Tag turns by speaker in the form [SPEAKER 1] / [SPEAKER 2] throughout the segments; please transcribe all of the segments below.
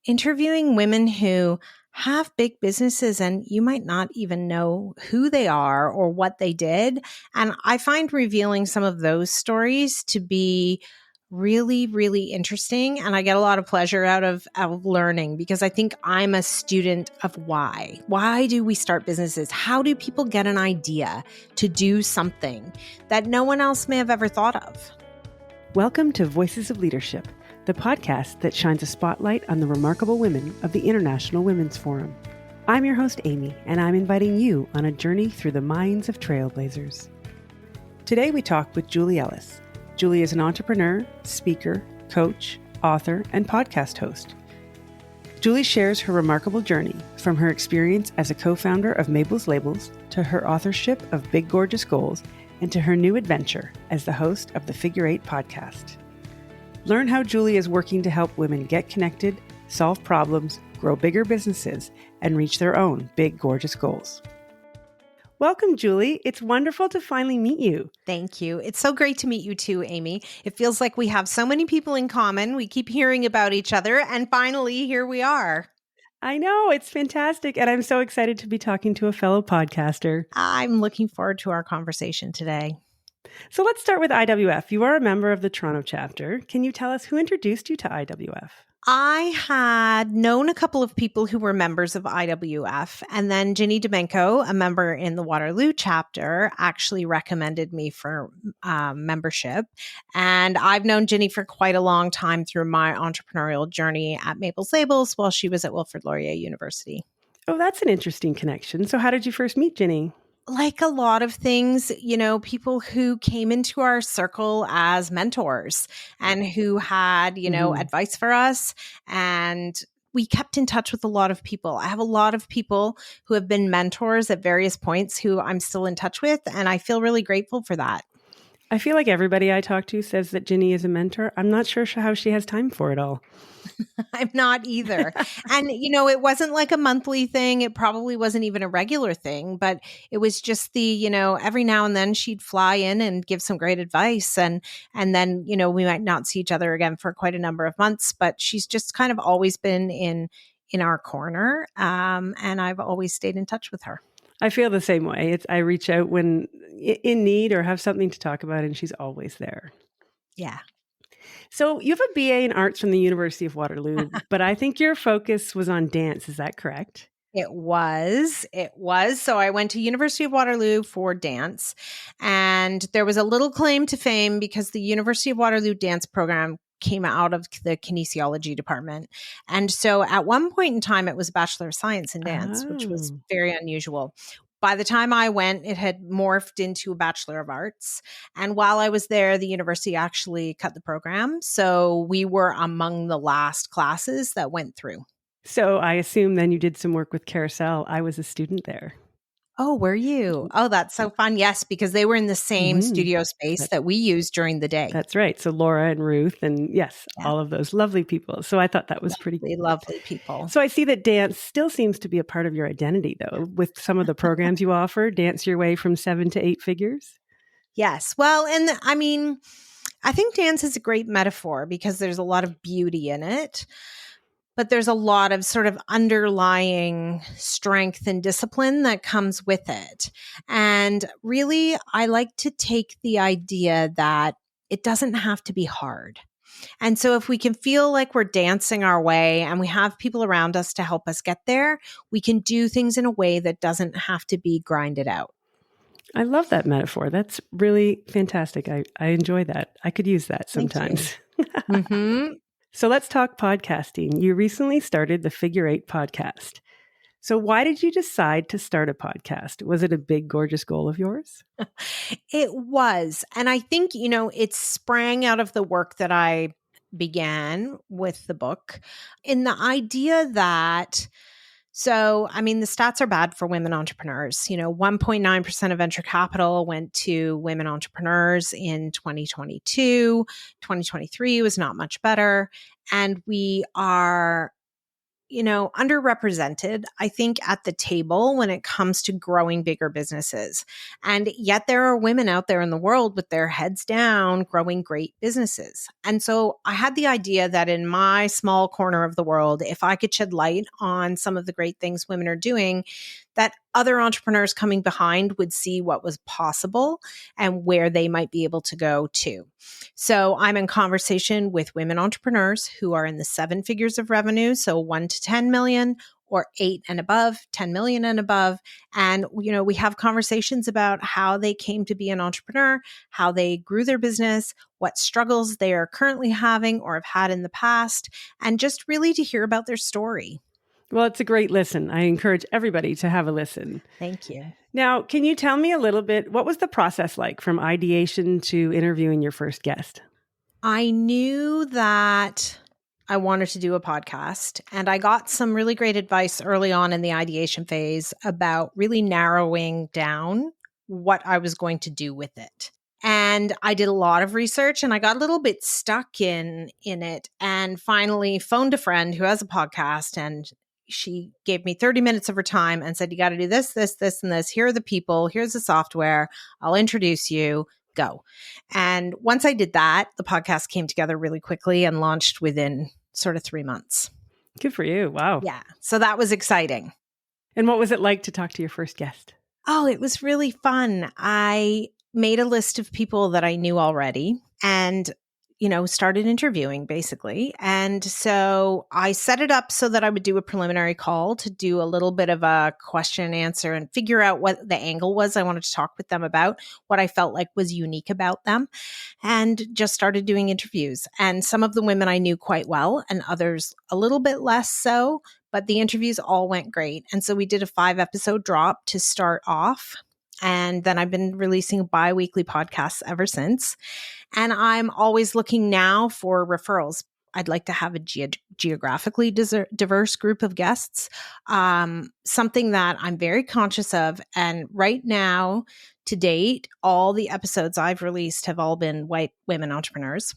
[SPEAKER 1] interviewing women who have big businesses and you might not even know who they are or what they did. And I find revealing some of those stories to be really, really interesting. And I get a lot of pleasure out of learning because I think I'm a student of why. Why do we start businesses? How do people get an idea to do something that no one else may have ever thought of?
[SPEAKER 2] Welcome to Voices of Leadership, the podcast that shines a spotlight on the remarkable women of the International Women's Forum. I'm your host, Amy, and I'm inviting you on a journey through the minds of trailblazers. Today we talk with Julie Ellis. Julie is an entrepreneur, speaker, coach, author, and podcast host. Julie shares her remarkable journey from her experience as a co-founder of Mabel's Labels to her authorship of Big Gorgeous Goals and to her new adventure as the host of the Figure 8 podcast. Learn how Julie is working to help women get connected, solve problems, grow bigger businesses, and reach their own big, gorgeous goals. Welcome, Julie. It's wonderful to finally meet you.
[SPEAKER 1] Thank you. It's so great to meet you too, Amy. It feels like we have so many people in common. We keep hearing about each other, and finally, here we are.
[SPEAKER 2] I know, it's fantastic, and I'm so excited to be talking to a fellow podcaster.
[SPEAKER 1] I'm looking forward to our conversation today.
[SPEAKER 2] So let's start with IWF. You are a member of the Toronto chapter. Can you tell us who introduced you to IWF?
[SPEAKER 1] I had known a couple of people who were members of IWF, and then Ginny Domenko, a member in the Waterloo chapter, actually recommended me for membership. And I've known Ginny for quite a long time through my entrepreneurial journey at Mabel's Labels while she was at Wilfrid Laurier University.
[SPEAKER 2] Oh, that's an interesting connection. So how did you first meet Ginny?
[SPEAKER 1] Like a lot of things, people who came into our circle as mentors and who had, advice for us. And we kept in touch with a lot of people. I have a lot of people who have been mentors at various points who I'm still in touch with. And I feel really grateful for that.
[SPEAKER 2] I feel like everybody I talk to says that Ginny is a mentor. I'm not sure how she has time for it all.
[SPEAKER 1] I'm not either. And, it wasn't like a monthly thing. It probably wasn't even a regular thing, but it was just the, every now and then she'd fly in and give some great advice. And then, we might not see each other again for quite a number of months, but she's just kind of always been in our corner. And I've always stayed in touch with her.
[SPEAKER 2] I feel the same way. I reach out when in need or have something to talk about, and she's always there.
[SPEAKER 1] Yeah.
[SPEAKER 2] So you have a BA in arts from the University of Waterloo, but I think your focus was on dance. Is that correct?
[SPEAKER 1] It was. So I went to University of Waterloo for dance, and there was a little claim to fame because the University of Waterloo dance program came out of the kinesiology department. And so at one point in time, it was a Bachelor of Science in Dance, which was very unusual. By the time I went, it had morphed into a Bachelor of Arts. And while I was there, the university actually cut the program. So we were among the last classes that went through.
[SPEAKER 2] So I assume then you did some work with Carousel. I was a student there.
[SPEAKER 1] Oh, were you? Oh, that's so fun. Yes, because they were in the same studio space that we used during the day.
[SPEAKER 2] That's right. So Laura and Ruth and yes, all of those lovely people. So I thought that was
[SPEAKER 1] lovely people.
[SPEAKER 2] So I see that dance still seems to be a part of your identity though, with some of the programs you offer, Dance Your Way from 7 to 8 figures.
[SPEAKER 1] Yes. Well, and I think dance is a great metaphor because there's a lot of beauty in it. But there's a lot of sort of underlying strength and discipline that comes with it. And really, I like to take the idea that it doesn't have to be hard. And so if we can feel like we're dancing our way and we have people around us to help us get there, we can do things in a way that doesn't have to be grinded out.
[SPEAKER 2] I love that metaphor. That's really fantastic. I enjoy that. I could use that sometimes. So let's talk podcasting. You recently started the Figure 8 podcast. So why did you decide to start a podcast? Was it a big, gorgeous goal of yours?
[SPEAKER 1] It was. And I think, it sprang out of the work that I began with the book in the idea that the stats are bad for women entrepreneurs. 1.9% of venture capital went to women entrepreneurs in 2022. 2023 was not much better. And we are, underrepresented, I think, at the table when it comes to growing bigger businesses. And yet there are women out there in the world with their heads down, growing great businesses. And so I had the idea that in my small corner of the world, if I could shed light on some of the great things women are doing, that other entrepreneurs coming behind would see what was possible and where they might be able to go too. So I'm in conversation with women entrepreneurs who are in the 7 figures of revenue, so 1 to 10 million, or 8 and above, 10 million and above. And, we have conversations about how they came to be an entrepreneur, how they grew their business, what struggles they are currently having or have had in the past, and just really to hear about their story.
[SPEAKER 2] Well, it's a great listen. I encourage everybody to have a listen.
[SPEAKER 1] Thank you.
[SPEAKER 2] Now, can you tell me a little bit, what was the process like from ideation to interviewing your first guest?
[SPEAKER 1] I knew that I wanted to do a podcast, and I got some really great advice early on in the ideation phase about really narrowing down what I was going to do with it. And I did a lot of research and I got a little bit stuck in it, and finally phoned a friend who has a podcast, and she gave me 30 minutes of her time and said, you got to do this, this, this, and this. Here are the people. Here's the software. I'll introduce you. Go. And once I did that, the podcast came together really quickly and launched within sort of 3 months.
[SPEAKER 2] Good for you. Wow.
[SPEAKER 1] Yeah. So that was exciting.
[SPEAKER 2] And what was it like to talk to your first guest?
[SPEAKER 1] Oh, it was really fun. I made a list of people that I knew already and started interviewing basically. And so I set it up so that I would do a preliminary call to do a little bit of a question and answer and figure out what the angle was I wanted to talk with them about, what I felt like was unique about them, and just started doing interviews. And some of the women I knew quite well and others a little bit less so, but the interviews all went great. And so we did a 5-episode drop to start off. And then I've been releasing bi-weekly podcasts ever since. And I'm always looking now for referrals. I'd like to have a geographically diverse group of guests, something that I'm very conscious of. And right now, to date, all the episodes I've released have all been white women entrepreneurs.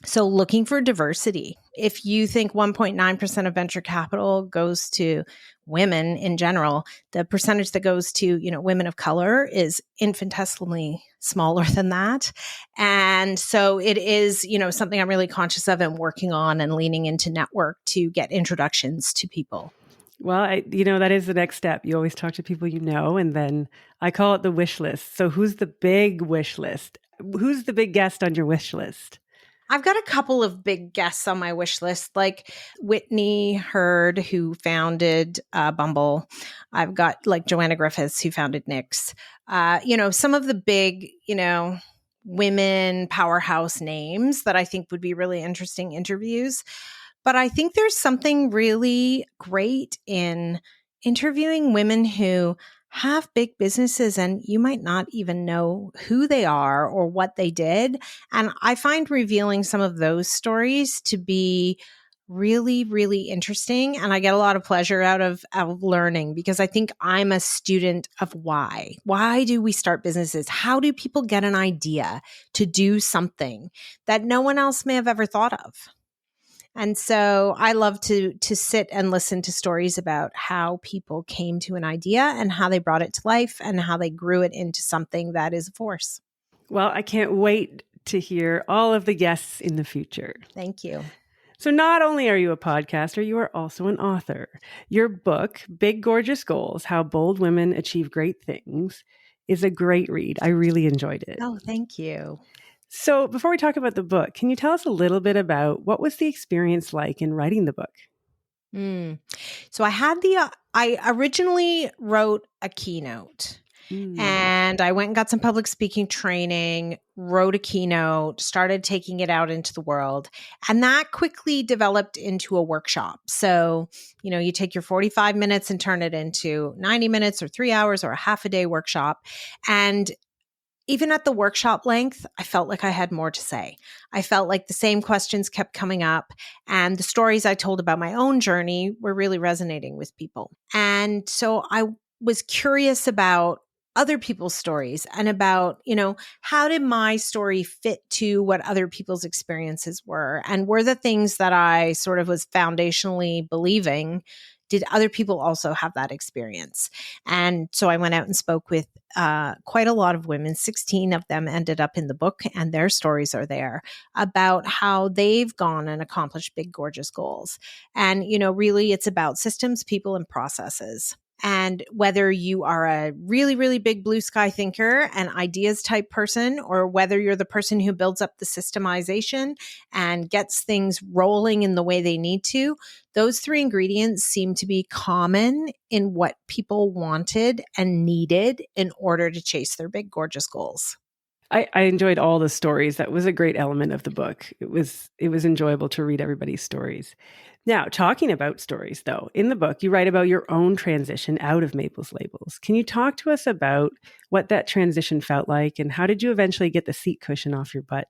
[SPEAKER 1] So looking for diversity. If you think 1.9% of venture capital goes to women in general, the percentage that goes to, women of color is infinitesimally smaller than that. And so it is, something I'm really conscious of and working on and leaning into network to get introductions to people.
[SPEAKER 2] Well, that is the next step. You always talk to people and then I call it the wish list. So who's the big wish list? Who's the big guest on your wish list?
[SPEAKER 1] I've got a couple of big guests on my wish list, like Whitney Hurd, who founded Bumble. I've got like Joanna Griffiths, who founded Nix. Some of the big, women powerhouse names that I think would be really interesting interviews. But I think there's something really great in interviewing women who have big businesses and you might not even know who they are or what they did. And I find revealing some of those stories to be really, really interesting. And I get a lot of pleasure out of learning, because I think I'm a student of why. Why do we start businesses? How do people get an idea to do something that no one else may have ever thought of? And so I love to sit and listen to stories about how people came to an idea and how they brought it to life and how they grew it into something that is a force.
[SPEAKER 2] Well, I can't wait to hear all of the guests in the future.
[SPEAKER 1] Thank you.
[SPEAKER 2] So not only are you a podcaster, you are also an author. Your book, Big Gorgeous Goals, How Bold Women Achieve Great Things, is a great read. I really enjoyed it.
[SPEAKER 1] Oh, thank you.
[SPEAKER 2] So before we talk about the book, can you tell us a little bit about what was the experience like in writing the book?
[SPEAKER 1] So I originally wrote a keynote and I went and got some public speaking training, wrote a keynote, started taking it out into the world. And that quickly developed into a workshop. So, you take your 45 minutes and turn it into 90 minutes or 3 hours or a half a day workshop. And even at the workshop length, I felt like I had more to say. I felt like the same questions kept coming up, and the stories I told about my own journey were really resonating with people. And so I was curious about other people's stories and about, how did my story fit to what other people's experiences were? And were the things that I sort of was foundationally believing, did other people also have that experience? And so I went out and spoke with quite a lot of women. 16 of them ended up in the book, and their stories are there about how they've gone and accomplished big, gorgeous goals. And, really it's about systems, people, and processes. And whether you are a really, really big blue sky thinker and ideas type person, or whether you're the person who builds up the systemization and gets things rolling in the way they need to, those three ingredients seem to be common in what people wanted and needed in order to chase their big, gorgeous goals.
[SPEAKER 2] I enjoyed all the stories. That was a great element of the book. It was enjoyable to read everybody's stories. Now, talking about stories, though, in the book, you write about your own transition out of Maples Labels. Can you talk to us about what that transition felt like, and how did you eventually get the seat cushion off your butt?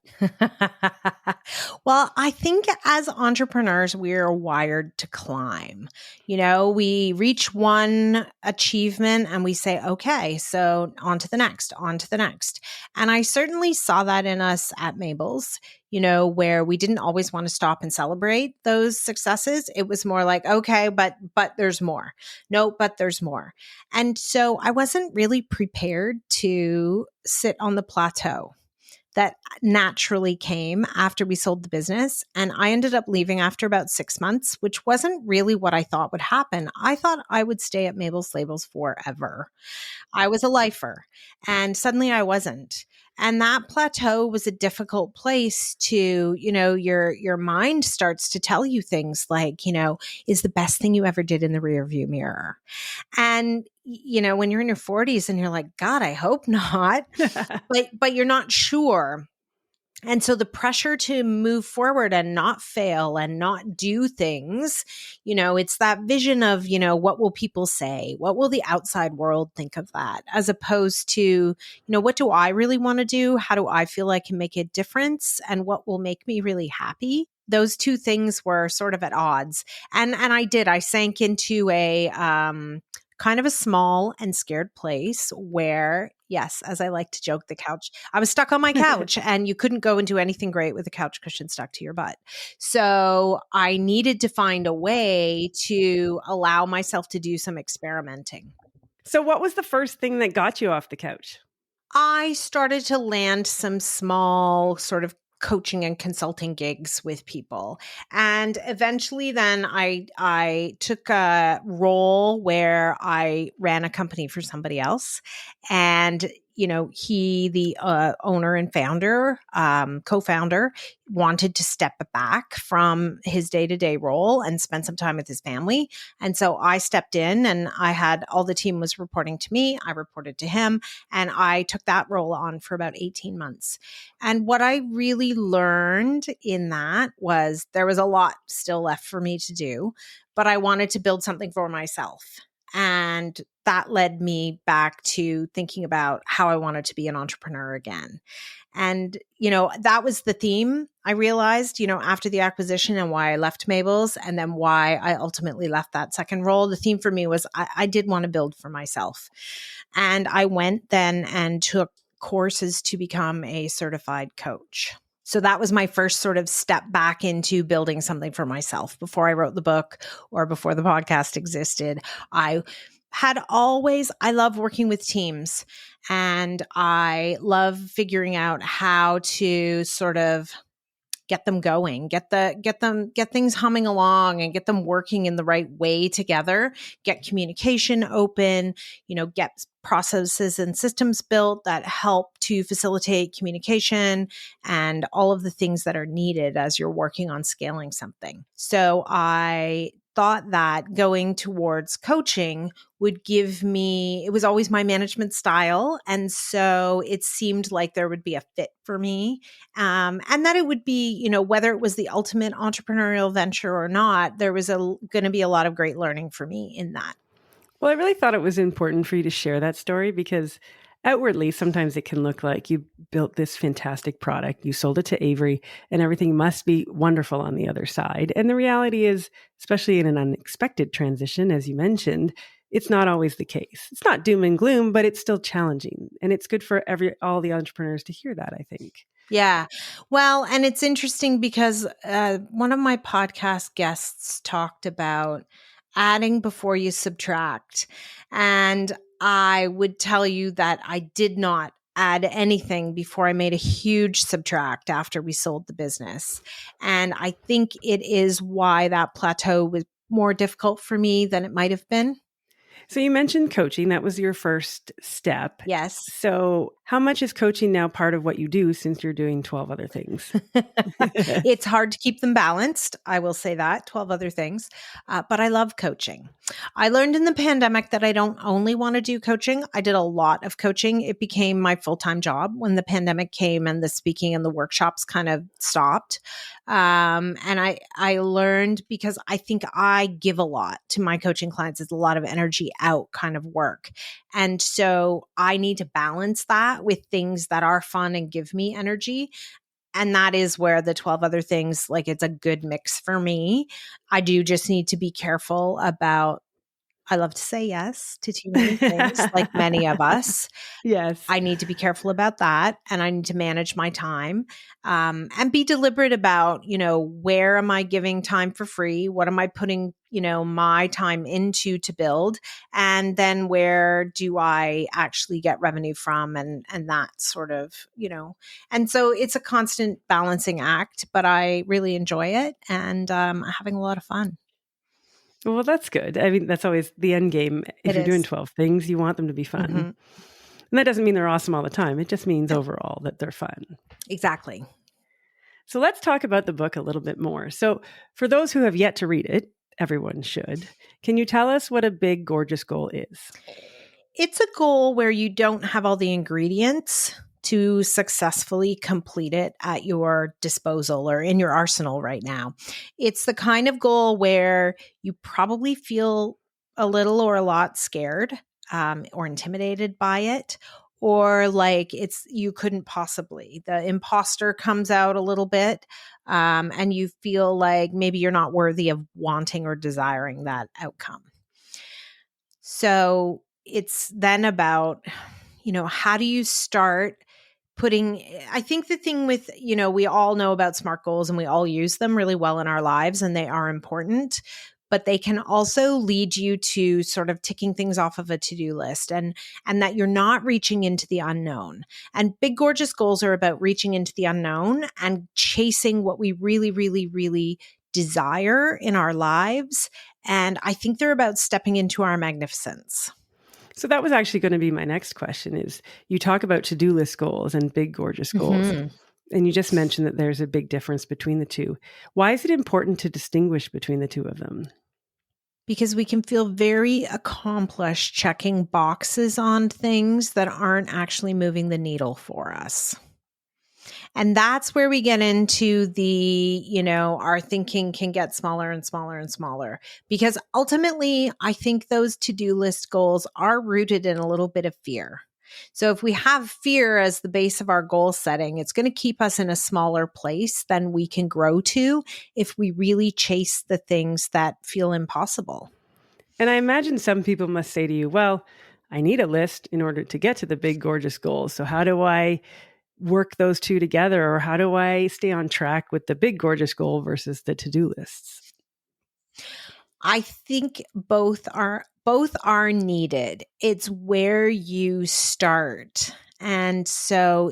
[SPEAKER 1] Well, I think as entrepreneurs, we're wired to climb. We reach one achievement and we say, okay, so on to the next, on to the next. And I certainly saw that in us at Mabel's, where we didn't always want to stop and celebrate those successes. It was more like, okay, but there's more. No, but there's more. And so I wasn't really prepared to sit on the plateau that naturally came after we sold the business. And I ended up leaving after about 6 months, which wasn't really what I thought would happen. I thought I would stay at Mabel's Labels forever. I was a lifer, and suddenly I wasn't. And that plateau was a difficult place to, your mind starts to tell you things like, is the best thing you ever did in the rearview mirror. And, when you're in your 40s and you're like, God, I hope not, but you're not sure. And so the pressure to move forward and not fail and not do things, it's that vision of, what will people say? What will the outside world think of that? As opposed to, what do I really want to do? How do I feel I can make a difference? And what will make me really happy? Those two things were sort of at odds. And I sank into a, kind of a small and scared place where, yes, as I like to joke, I was stuck on my couch and you couldn't go and do anything great with a couch cushion stuck to your butt. So I needed to find a way to allow myself to do some experimenting.
[SPEAKER 2] So what was the first thing that got you off the couch?
[SPEAKER 1] I started to land some small sort of coaching and consulting gigs with people. And eventually then I took a role where I ran a company for somebody else. And, he, the owner and founder, co-founder, wanted to step back from his day-to-day role and spend some time with his family. And so I stepped in, and I had all the team was reporting to me. I reported to him, and I took that role on for about 18 months. And what I really learned in that was there was a lot still left for me to do, but I wanted to build something for myself. And that led me back to thinking about how I wanted to be an entrepreneur again. And, that was the theme I realized, after the acquisition, and why I left Mabel's, and then why I ultimately left that second role. The theme for me was I did want to build for myself. And I went then and took courses to become a certified coach. So that was my first sort of step back into building something for myself. Before I wrote the book or before the podcast existed, I love working with teams, and I love figuring out how to sort of get them going, get things humming along and get them working in the right way together, get communication open, get processes and systems built that help to facilitate communication and all of the things that are needed as you're working on scaling something. So I thought that going towards coaching would give me, it was always my management style. And so it seemed like there would be a fit for me. And that it would be, whether it was the ultimate entrepreneurial venture or not, there was going to be a lot of great learning for me in that.
[SPEAKER 2] Well, I really thought it was important for you to share that story because outwardly, sometimes it can look like you built this fantastic product, you sold it to Avery, and everything must be wonderful on the other side. And the reality is, especially in an unexpected transition, as you mentioned, it's not always the case. It's not doom and gloom, but it's still challenging. And it's good for all the entrepreneurs to hear that, I think.
[SPEAKER 1] Yeah. Well, and it's interesting because one of my podcast guests talked about adding before you subtract. And I would tell you that I did not add anything before I made a huge subtract after we sold the business. And I think it is why that plateau was more difficult for me than it might have been.
[SPEAKER 2] So you mentioned coaching. That was your first step.
[SPEAKER 1] Yes.
[SPEAKER 2] So how much is coaching now part of what you do since you're doing 12 other things?
[SPEAKER 1] It's hard to keep them balanced. I will say that, 12 other things. But I love coaching. I learned in the pandemic that I don't only want to do coaching. I did a lot of coaching. It became my full-time job when the pandemic came and the speaking and the workshops kind of stopped. And I learned, because I think I give a lot to my coaching clients. It's a lot of energy out kind of work. And so I need to balance that with things that are fun and give me energy. And that is where the 12 other things, like, it's a good mix for me. I do just need to be careful about, I love to say yes to too many things, like many of us.
[SPEAKER 2] Yes.
[SPEAKER 1] I need to be careful about that, and I need to manage my time, and be deliberate about, where am I giving time for free? What am I putting, my time into to build? And then where do I actually get revenue from? And that sort of, and so it's a constant balancing act, but I really enjoy it, and having a lot of fun.
[SPEAKER 2] Well, that's good. I mean, that's always the end game. If you're doing 12 things, you want them to be fun.
[SPEAKER 1] Mm-hmm.
[SPEAKER 2] And that doesn't mean they're awesome all the time. It just means overall that they're fun.
[SPEAKER 1] Exactly.
[SPEAKER 2] So let's talk about the book a little bit more. So for those who have yet to read it, everyone should. Can you tell us what a big, gorgeous goal is?
[SPEAKER 1] It's a goal where you don't have all the ingredients to successfully complete it at your disposal or in your arsenal right now. It's the kind of goal where you probably feel a little or a lot scared, or intimidated by it, or like you couldn't possibly. The imposter comes out a little bit, and you feel like maybe you're not worthy of wanting or desiring that outcome. So it's then about, how do you start I think the thing with, we all know about SMART goals and we all use them really well in our lives, and they are important, but they can also lead you to sort of ticking things off of a to-do list, and that you're not reaching into the unknown. And big, gorgeous goals are about reaching into the unknown and chasing what we really, really, really desire in our lives. And I think they're about stepping into our magnificence.
[SPEAKER 2] So that was actually going to be my next question is, you talk about to-do list goals and big, gorgeous goals. Mm-hmm. And you just mentioned that there's a big difference between the two. Why is it important to distinguish between the two of them?
[SPEAKER 1] Because we can feel very accomplished checking boxes on things that aren't actually moving the needle for us. And that's where we get into the, our thinking can get smaller and smaller and smaller, because ultimately I think those to-do list goals are rooted in a little bit of fear. So if we have fear as the base of our goal setting, it's going to keep us in a smaller place than we can grow to if we really chase the things that feel impossible.
[SPEAKER 2] And I imagine some people must say to you, well, I need a list in order to get to the big, gorgeous goals. So how do I work those two together, or how do I stay on track with the big, gorgeous goal versus the to-do lists?
[SPEAKER 1] I think both are needed. It's where you start. And so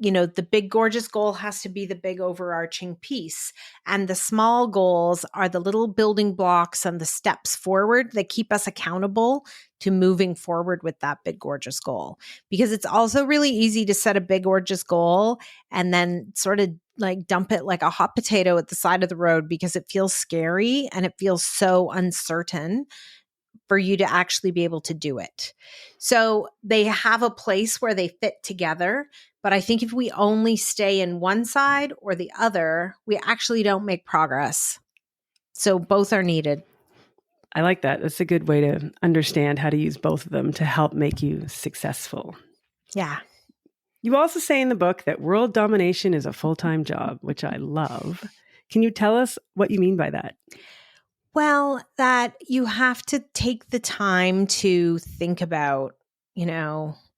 [SPEAKER 1] the big, gorgeous goal has to be the big overarching piece. And the small goals are the little building blocks and the steps forward that keep us accountable to moving forward with that big, gorgeous goal. Because it's also really easy to set a big, gorgeous goal and then sort of like dump it like a hot potato at the side of the road, because it feels scary and it feels so uncertain for you to actually be able to do it. So they have a place where they fit together. But I think if we only stay in one side or the other, we actually don't make progress. So both are needed.
[SPEAKER 2] I like that. That's a good way to understand how to use both of them to help make you successful.
[SPEAKER 1] Yeah.
[SPEAKER 2] You also say in the book that world domination is a full-time job, which I love. Can you tell us what you mean by that?
[SPEAKER 1] Well, that you have to take the time to think about,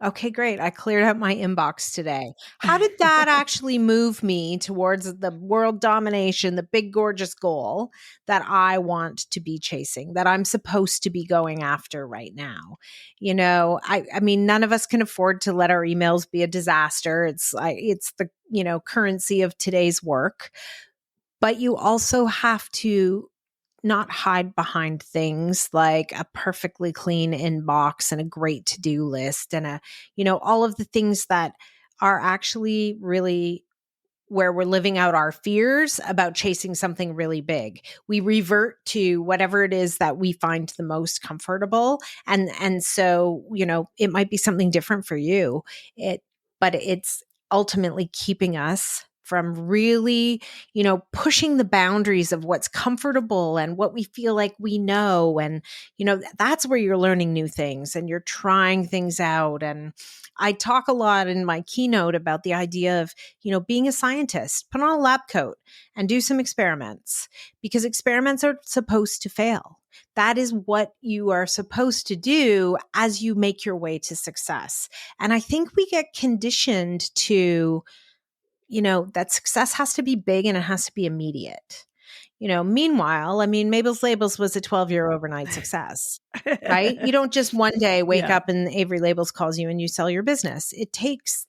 [SPEAKER 1] okay, great. I cleared out my inbox today. How did that actually move me towards the world domination, the big, gorgeous goal that I want to be chasing, that I'm supposed to be going after right now? I mean, none of us can afford to let our emails be a disaster. It's the, currency of today's work. But you also have to not hide behind things like a perfectly clean inbox and a great to-do list and all of the things that are actually really where we're living out our fears about chasing something really big. We revert to whatever it is that we find the most comfortable. And so, it might be something different for you. But it's ultimately keeping us from really, pushing the boundaries of what's comfortable and what we feel like we know. And, that's where you're learning new things and you're trying things out. And I talk a lot in my keynote about the idea of, being a scientist. Put on a lab coat and do some experiments, because experiments are supposed to fail. That is what you are supposed to do as you make your way to success. And I think we get conditioned to, that success has to be big and it has to be immediate. Meanwhile, I mean, Mabel's Labels was a 12-year overnight success, right? You don't just one day wake
[SPEAKER 2] Yeah.
[SPEAKER 1] up and Avery Labels calls you and you sell your business. It takes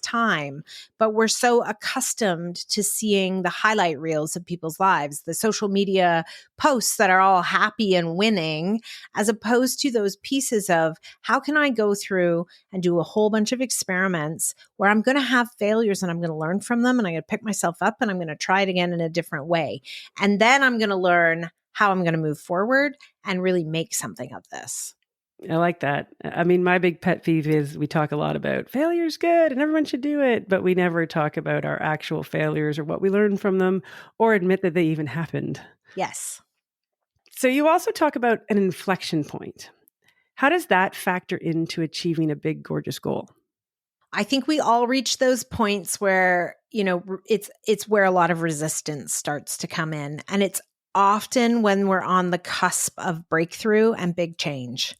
[SPEAKER 1] time, but we're so accustomed to seeing the highlight reels of people's lives, the social media posts that are all happy and winning, as opposed to those pieces of how can I go through and do a whole bunch of experiments where I'm going to have failures and I'm going to learn from them and I'm going to pick myself up and I'm going to try it again in a different way. And then I'm going to learn how I'm going to move forward and really make something of this.
[SPEAKER 2] I like that. I mean, my big pet peeve is we talk a lot about failure's good and everyone should do it, but we never talk about our actual failures or what we learned from them or admit that they even happened.
[SPEAKER 1] Yes.
[SPEAKER 2] So you also talk about an inflection point. How does that factor into achieving a big, gorgeous goal?
[SPEAKER 1] I think we all reach those points where, it's where a lot of resistance starts to come in. And it's often when we're on the cusp of breakthrough and big change.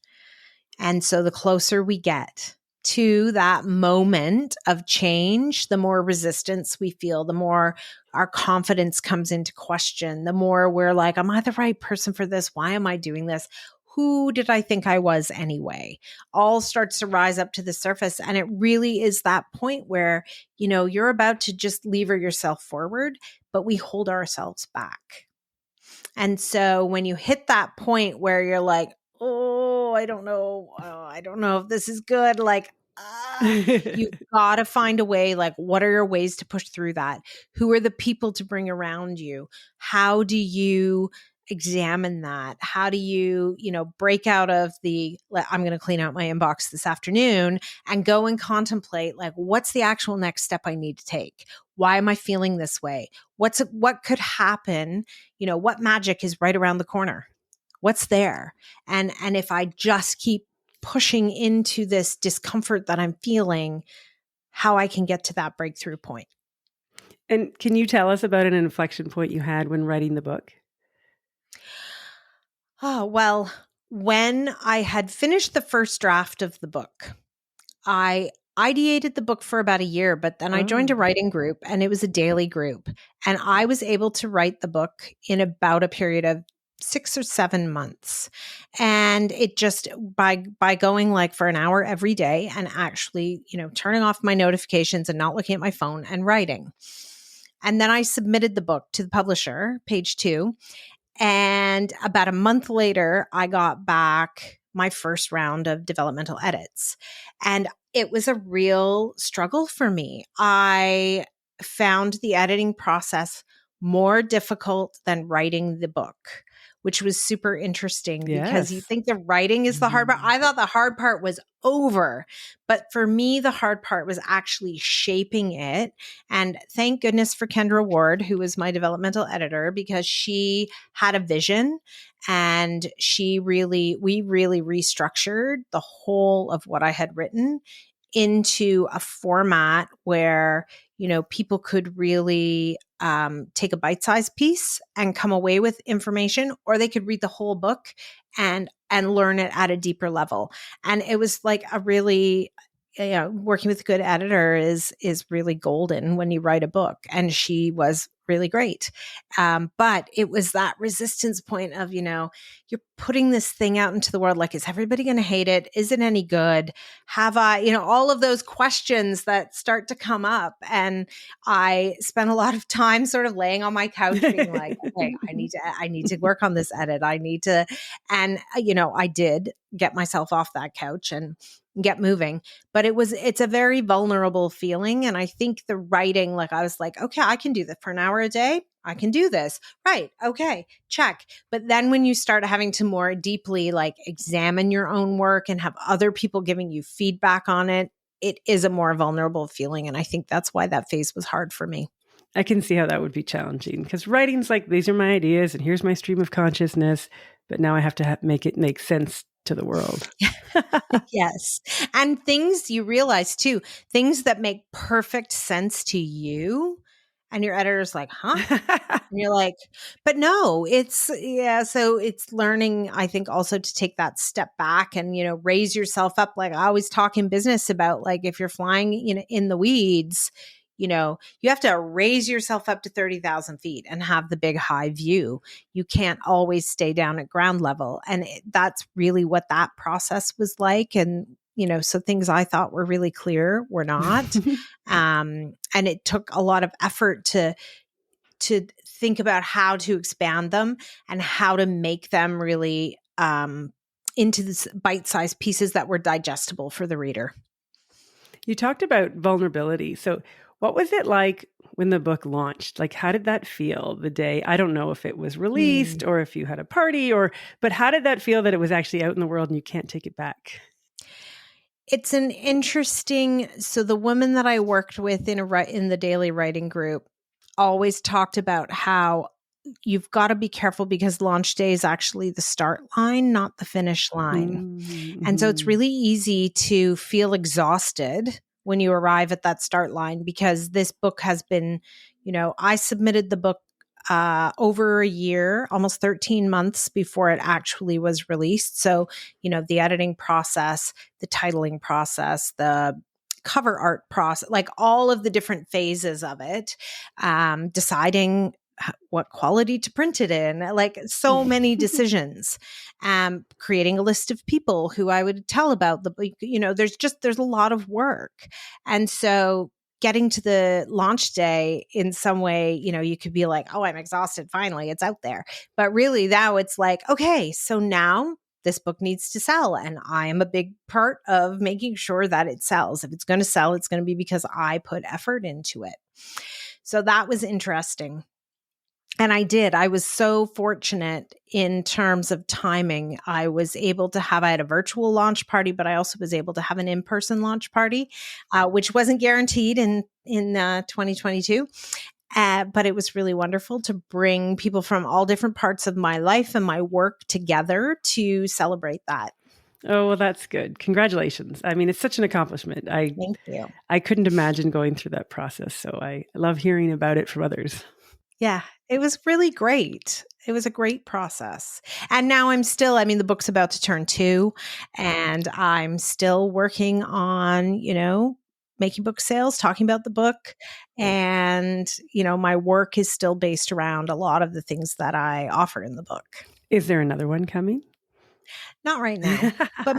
[SPEAKER 1] And so the closer we get to that moment of change, the more resistance we feel, the more our confidence comes into question, the more we're like, am I the right person for this? Why am I doing this? Who did I think I was anyway? All starts to rise up to the surface. And it really is that point where, you're about to just lever yourself forward, but we hold ourselves back. And so when you hit that point where you're like, oh, I don't know. I don't know if this is good. Like, you've got to find a way. Like, what are your ways to push through that? Who are the people to bring around you? How do you examine that? How do you, break out of I'm going to clean out my inbox this afternoon and go and contemplate, like, what's the actual next step I need to take? Why am I feeling this way? What could happen? What magic is right around the corner? What's there? And if I just keep pushing into this discomfort that I'm feeling, how I can get to that breakthrough point.
[SPEAKER 2] And can you tell us about an inflection point you had when writing the book?
[SPEAKER 1] Oh, well, when I had finished the first draft of the book, I ideated the book for about a year, but then I joined a writing group and it was a daily group. And I was able to write the book in about a period of 6 or 7 months. And it just by going like for an hour every day and actually, turning off my notifications and not looking at my phone and writing. And then I submitted the book to the publisher, page 2. And about a month later, I got back my first round of developmental edits. And it was a real struggle for me. I found the editing process more difficult than writing the book, which was super interesting because you
[SPEAKER 2] Yes.
[SPEAKER 1] think the writing is the hard part. I thought the hard part was over. But for me, the hard part was actually shaping it. And thank goodness for Kendra Ward, who was my developmental editor, because she had a vision and we really restructured the whole of what I had written into a format where, people could really take a bite-sized piece and come away with information, or they could read the whole book and learn it at a deeper level. And it was like a really, working with a good editor is really golden when you write a book. And she was really great. But it was that resistance point of, you're putting this thing out into the world. Like, is everybody going to hate it? Is it any good? Have I, all of those questions that start to come up. And I spent a lot of time sort of laying on my couch being like, okay, I need to work on this edit. I need to, and, I did get myself off that couch and get moving, but it's a very vulnerable feeling. And I think the writing, like, I was like, okay, I can do this for an hour a day. I can do this. Right. Okay. Check. But then when you start having to more deeply like examine your own work and have other people giving you feedback on it, it is a more vulnerable feeling. And I think that's why that phase was hard for me.
[SPEAKER 2] I can see how that would be challenging, because writing's like, these are my ideas and here's my stream of consciousness, but now I have to make it make sense to the world.
[SPEAKER 1] Yes. And things you realize too, things that make perfect sense to you. And your editor's like, huh? And you're like, but no, so it's learning, I think, also to take that step back and, raise yourself up. Like I always talk in business about, like, if you're flying, in the weeds, you have to raise yourself up to 30,000 feet and have the big high view. You can't always stay down at ground level. And that's really what that process was like. And, so things I thought were really clear were not. And it took a lot of effort to think about how to expand them and how to make them really into this bite-sized pieces that were digestible for the reader.
[SPEAKER 2] You talked about vulnerability. So what was it like when the book launched? Like, how did that feel the day? I don't know if it was released or if you had a party, but how did that feel that it was actually out in the world and you can't take it back?
[SPEAKER 1] It's an interesting, so the woman that I worked with in the daily writing group always talked about how you've got to be careful because launch day is actually the start line, not the finish line. Mm-hmm. And so it's really easy to feel exhausted when you arrive at that start line, because this book has been, I submitted the book over a year, almost 13 months before it actually was released. So, the editing process, the titling process, the cover art process, like all of the different phases of it, deciding what quality to print it in, like so many decisions, creating a list of people who I would tell about the book, there's a lot of work. And so getting to the launch day in some way, you could be like, oh, I'm exhausted. Finally, it's out there. But really now it's like, okay, so now this book needs to sell. And I am a big part of making sure that it sells. If it's going to sell, it's going to be because I put effort into it. So that was interesting. And I was so fortunate in terms of timing. I had a virtual launch party, but I also was able to have an in-person launch party, which wasn't guaranteed in 2022. But it was really wonderful to bring people from all different parts of my life and my work together to celebrate that.
[SPEAKER 2] Oh, well, that's good. Congratulations. I mean, it's such an accomplishment.
[SPEAKER 1] Thank you.
[SPEAKER 2] I couldn't imagine going through that process. So I love hearing about it from others.
[SPEAKER 1] Yeah, it was really great. It was a great process. And now the book's about to turn 2, and I'm still working on, making book sales, talking about the book. And, my work is still based around a lot of the things that I offer in the book.
[SPEAKER 2] Is there another one coming?
[SPEAKER 1] Not right now, but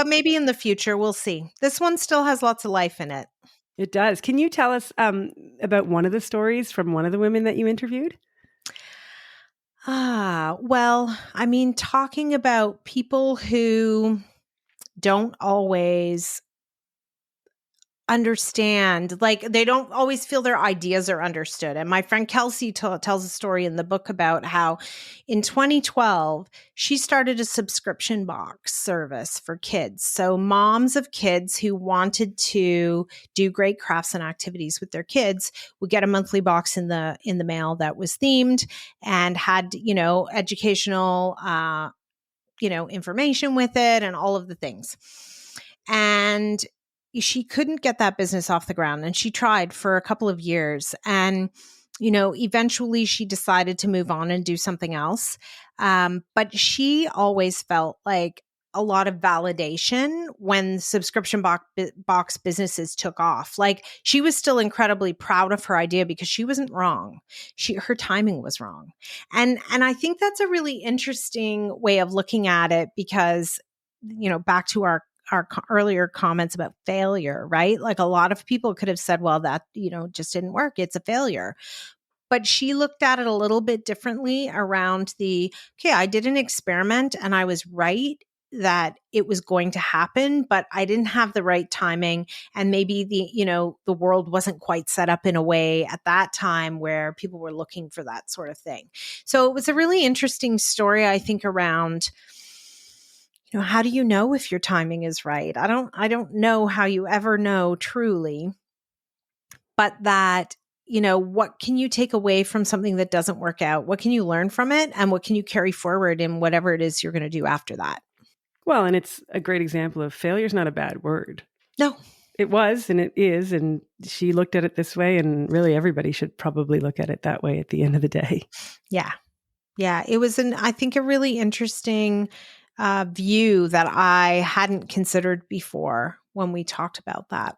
[SPEAKER 1] maybe in the future, we'll see. This one still has lots of life in it.
[SPEAKER 2] It does. Can you tell us about one of the stories from one of the women that you interviewed?
[SPEAKER 1] Well, talking about people who don't always understand, like they don't always feel their ideas are understood. And my friend Kelsey tells a story in the book about how in 2012, she started a subscription box service for kids. So moms of kids who wanted to do great crafts and activities with their kids would get a monthly box in the mail that was themed and had, educational, information with it and all of the things. And she couldn't get that business off the ground, and she tried for a couple of years. And, eventually she decided to move on and do something else. But she always felt like a lot of validation when box businesses took off. Like, she was still incredibly proud of her idea because she wasn't wrong. Her timing was wrong. And I think that's a really interesting way of looking at it because, back to our earlier comments about failure, right? Like, a lot of people could have said, well, that, just didn't work. It's a failure. But she looked at it a little bit differently around okay, I did an experiment and I was right that it was going to happen, but I didn't have the right timing. And maybe the world wasn't quite set up in a way at that time where people were looking for that sort of thing. So it was a really interesting story, I think, around, how do you know if your timing is right? I don't know how you ever know truly, but that, what can you take away from something that doesn't work out? What can you learn from it? And what can you carry forward in whatever it is you're going to do after that?
[SPEAKER 2] Well, and it's a great example of failure is not a bad word.
[SPEAKER 1] No.
[SPEAKER 2] It was, and it is. And she looked at it this way, and really everybody should probably look at it that way at the end of the day.
[SPEAKER 1] Yeah. Yeah. It was I think, a really interesting view that I hadn't considered before when we talked about that.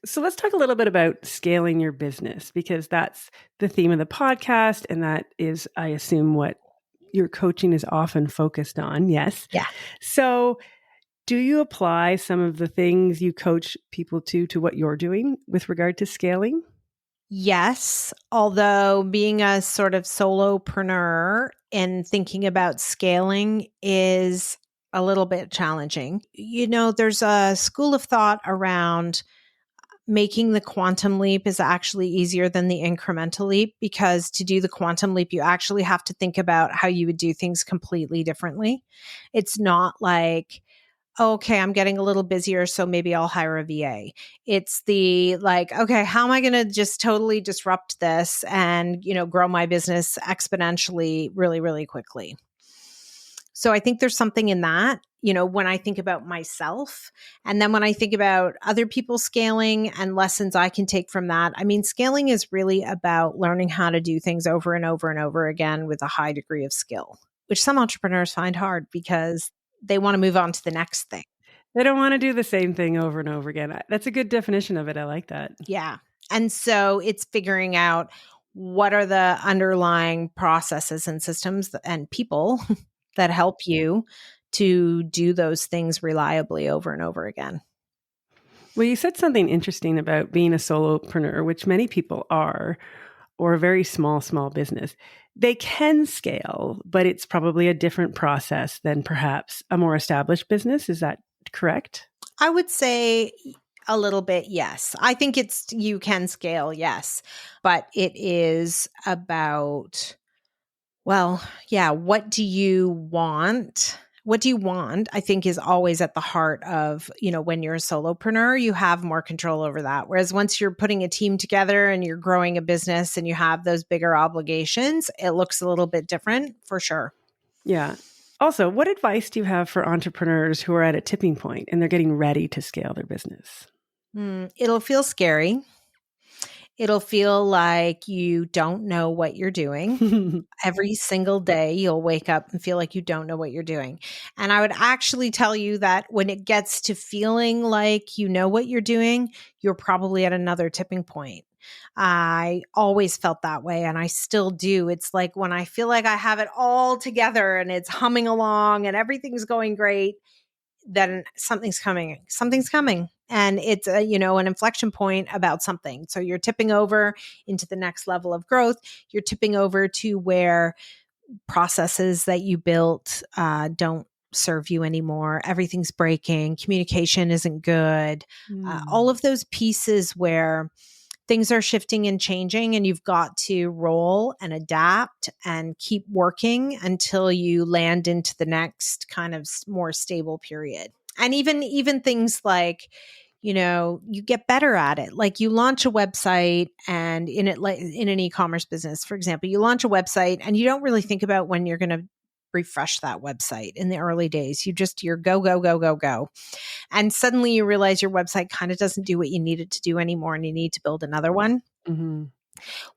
[SPEAKER 2] So let's talk a little bit about scaling your business, because that's the theme of the podcast. And that is, I assume, what your coaching is often focused on. Yes.
[SPEAKER 1] Yeah.
[SPEAKER 2] So do you apply some of the things you coach people to what you're doing with regard to scaling?
[SPEAKER 1] Yes. Although being a sort of solopreneur and thinking about scaling is a little bit challenging. There's a school of thought around making the quantum leap is actually easier than the incremental leap, because to do the quantum leap, you actually have to think about how you would do things completely differently. It's not like, okay, I'm getting a little busier, so maybe I'll hire a VA. It's okay, how am I going to just totally disrupt this and, grow my business exponentially really, really quickly? So I think there's something in that, when I think about myself, and then when I think about other people scaling and lessons I can take from that. I mean, scaling is really about learning how to do things over and over and over again with a high degree of skill, which some entrepreneurs find hard because they want to move on to the next thing.
[SPEAKER 2] They don't want to do the same thing over and over again. That's a good definition of it. I like that.
[SPEAKER 1] Yeah. And so it's figuring out what are the underlying processes and systems and people that help you to do those things reliably over and over again.
[SPEAKER 2] Well, you said something interesting about being a solopreneur, which many people are, or a very small business. They can scale, but it's probably a different process than perhaps a more established business. Is that correct?
[SPEAKER 1] I would say a little bit, yes. I think you can scale, yes. But it is about, well, yeah, what do you want? What do you want, I think, is always at the heart of, when you're a solopreneur, you have more control over that. Whereas once you're putting a team together and you're growing a business and you have those bigger obligations, it looks a little bit different for sure.
[SPEAKER 2] Yeah. Also, what advice do you have for entrepreneurs who are at a tipping point and they're getting ready to scale their business?
[SPEAKER 1] It'll feel scary. It'll feel like you don't know what you're doing. Every single day, you'll wake up and feel like you don't know what you're doing. And I would actually tell you that when it gets to feeling like you know what you're doing, you're probably at another tipping point. I always felt that way, and I still do. It's like when I feel like I have it all together and it's humming along and everything's going great, then something's coming. And it's an inflection point about something. So you're tipping over into the next level of growth. You're tipping over to where processes that you built don't serve you anymore. Everything's breaking. Communication isn't good. All of those pieces where things are shifting and changing, and you've got to roll and adapt and keep working until you land into the next kind of more stable period. And even things like, you get better at it. Like, you launch a website, and in an e-commerce business, for example, you launch a website and you don't really think about when you're going to refresh that website in the early days. You're go, go, go, go, go. And suddenly you realize your website kind of doesn't do what you need it to do anymore and you need to build another one.
[SPEAKER 2] Mm-hmm.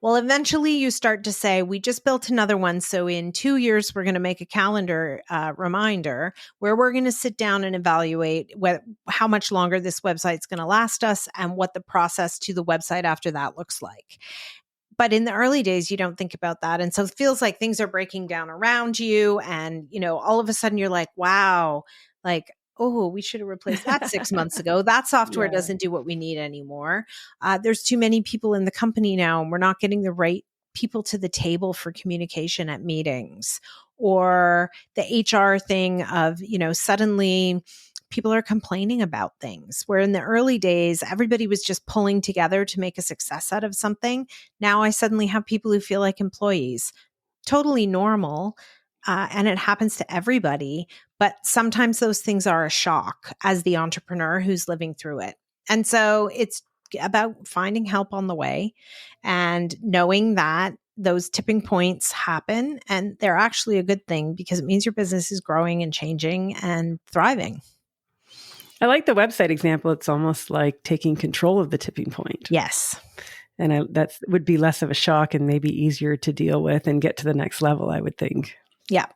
[SPEAKER 1] Well, eventually you start to say, we just built another one. So in 2 years, we're going to make a calendar reminder where we're going to sit down and evaluate how much longer this website's going to last us and what the process to the website after that looks like. But in the early days, you don't think about that. And so it feels like things are breaking down around you. And, all of a sudden you're like, wow, like, oh, we should have replaced that 6 months ago. That software doesn't do what we need anymore. There's too many people in the company now, and we're not getting the right people to the table for communication at meetings. Or the HR thing of, suddenly people are complaining about things where in the early days, everybody was just pulling together to make a success out of something. Now I suddenly have people who feel like employees. Totally normal. And it happens to everybody. But sometimes those things are a shock as the entrepreneur who's living through it. And so it's about finding help on the way and knowing that those tipping points happen. And they're actually a good thing because it means your business is growing and changing and thriving.
[SPEAKER 2] I like the website example. It's almost like taking control of the tipping point.
[SPEAKER 1] Yes.
[SPEAKER 2] And that would be less of a shock and maybe easier to deal with and get to the next level, I would think.
[SPEAKER 1] Yeah.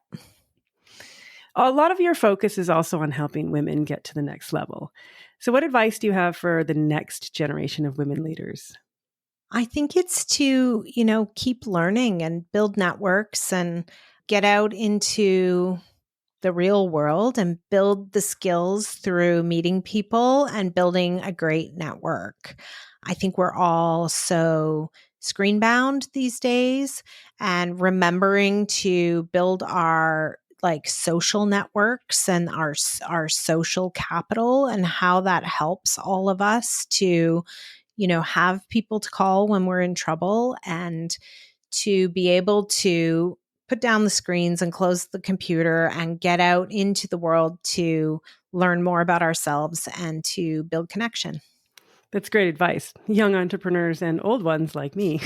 [SPEAKER 2] A lot of your focus is also on helping women get to the next level. So what advice do you have for the next generation of women leaders?
[SPEAKER 1] I think it's to, keep learning and build networks and get out into the real world and build the skills through meeting people and building a great network. I think we're all so screen bound these days, and remembering to build our social networks and our social capital and how that helps all of us to, have people to call when we're in trouble and to be able to put down the screens and close the computer and get out into the world to learn more about ourselves and to build connection.
[SPEAKER 2] That's great advice. Young entrepreneurs and old ones like me.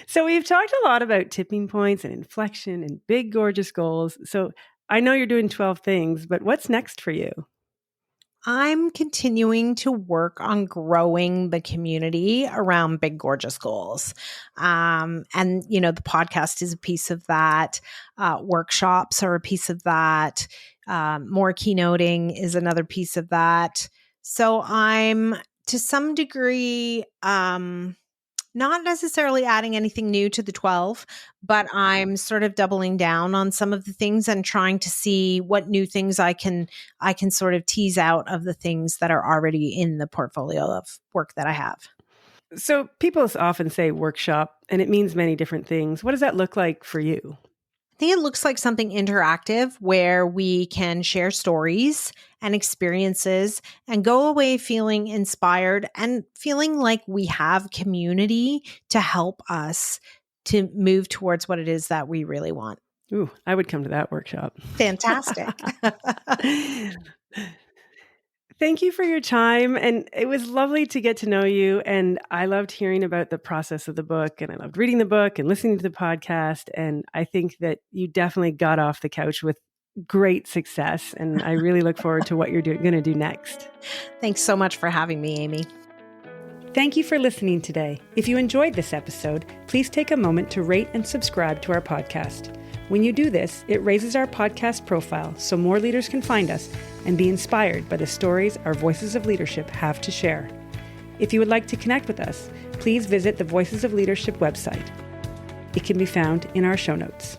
[SPEAKER 2] So we've talked a lot about tipping points and inflection and big, gorgeous goals. So I know you're doing 12 things, but what's next for you?
[SPEAKER 1] I'm continuing to work on growing the community around big, gorgeous goals. And, the podcast is a piece of that. Workshops are a piece of that. More keynoting is another piece of that. So I'm, to some degree, not necessarily adding anything new to the 12, but I'm sort of doubling down on some of the things and trying to see what new things I can sort of tease out of the things that are already in the portfolio of work that I have.
[SPEAKER 2] So people often say workshop, and it means many different things. What does that look like for you?
[SPEAKER 1] I think it looks like something interactive where we can share stories and experiences and go away feeling inspired and feeling like we have community to help us to move towards what it is that we really want.
[SPEAKER 2] Ooh, I would come to that workshop.
[SPEAKER 1] Fantastic.
[SPEAKER 2] Thank you for your time. And it was lovely to get to know you. And I loved hearing about the process of the book. And I loved reading the book and listening to the podcast. And I think that you definitely got off the couch with great success. And I really look forward to what you're going to do next.
[SPEAKER 1] Thanks so much for having me, Amy.
[SPEAKER 2] Thank you for listening today. If you enjoyed this episode, please take a moment to rate and subscribe to our podcast. When you do this, it raises our podcast profile so more leaders can find us and be inspired by the stories our Voices of Leadership have to share. If you would like to connect with us, please visit the Voices of Leadership website. It can be found in our show notes.